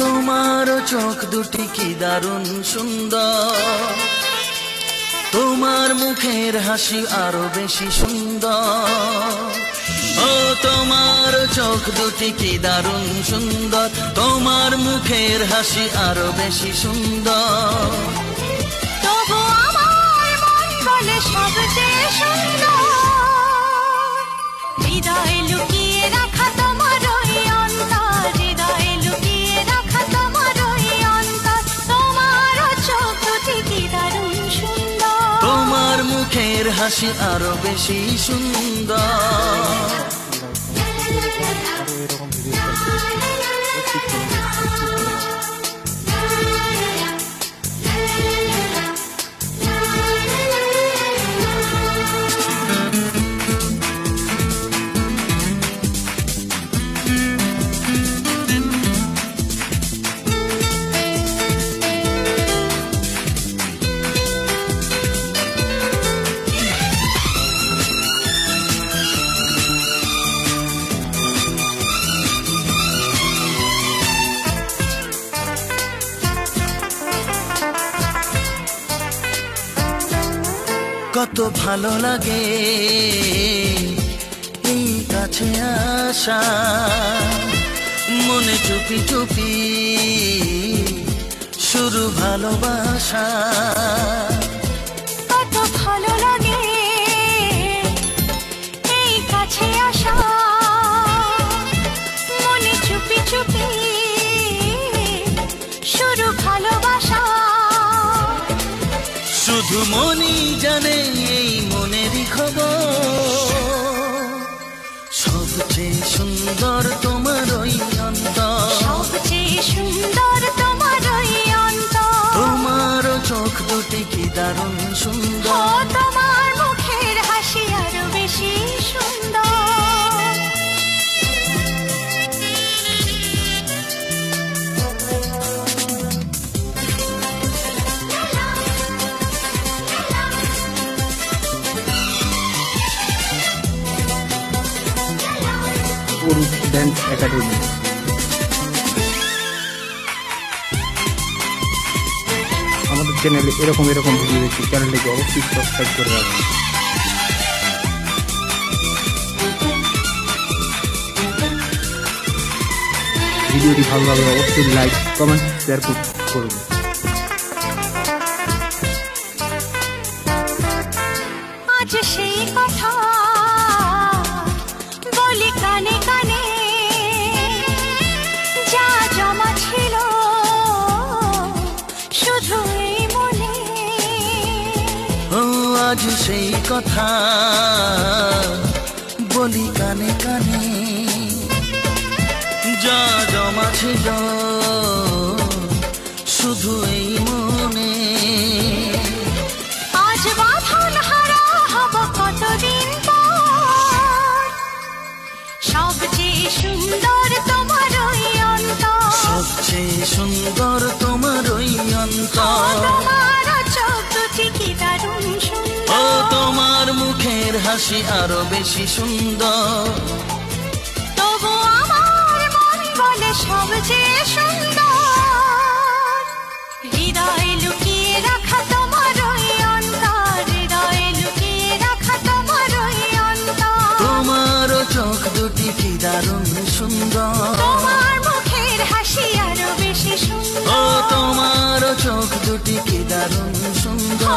তোমার চোখ দুটি কি দারুণ সুন্দর, তোমার মুখের হাসি আরো বেশি সুন্দর। ও তোমার চোখ দুটি কি দারুণ সুন্দর, তোমার মুখের হাসি আরো বেশি সুন্দর। তবু আমার মন বলে সবচেয়ে সুন্দর, হৃদয়ে লুকিয়ে রাখা তোমার ওই অন্তর, হৃদয়ে লুকিয়ে রাখা তোমার ওই অন্তর। তোমার চোখ দুটি কি দারুণ সুন্দর, তোমার মুখের হাসি আরো বেশি সুন্দর। কত ভালো লাগে এই কাছে আসা, মনে চুপি চুপি শুরু ভালোবাসা। কত ভালো লাগে এই কাছে আসা, মনে চুপি চুপি শুরু ভালোবাসা। শুধু মনই জানে এই মনেরই খবর, সবচেয়ে সুন্দর তোমার ওই অন্তর, সবচেয়ে সুন্দর তোমার ওই অন্তর। তোমার চোখ দুটি কি দারুণ সুন্দর, তোমার মুখের হাসি আরো বেশি সুন্দর। পুরুষ ড্যান্স একাডেমি। আমাদের চ্যানেলে এরকম ভিডিও দেখি, চ্যানেলটিকে অবশ্যই সাবস্ক্রাইব করে রাখুন। ভিডিওটি ভালো লাগলে অবশ্যই লাইক, কমেন্ট, শেয়ার করুন। আজ সেই কথা বলি কানে কানে, যা জমা ছিল শুধু এই মনে। ও আজ সেই কথা বলি কানে কানে, যা জমা ছিল শুধু এই মনে। আজ বাঁধন হারা হব কতদিন পর, সবচেয়ে সুন্দর তোমার ওই অন্তর, সবচেয়ে সুন্দর তোমার ওই অন্তর। তোমার চোখ দুটি কি দারুণ সুন্দর, ও তোমার মুখের হাসি আরো বেশি সুন্দর। তবু আমার মন বলে সবচেয়ে সুন্দর, হৃদয়ে লুকিয়ে রাখা তোমার ওই অন্তর, হৃদয়ে লুকিয়ে রাখা তোমার ওই অন্তর। তোমার চোখ দুটি কি দারুণ সুন্দর, তোমার মুখের হাসি আরো বেশি সুন্দর। ও তোমার চোখ দুটি কি দারুণ সুন্দর।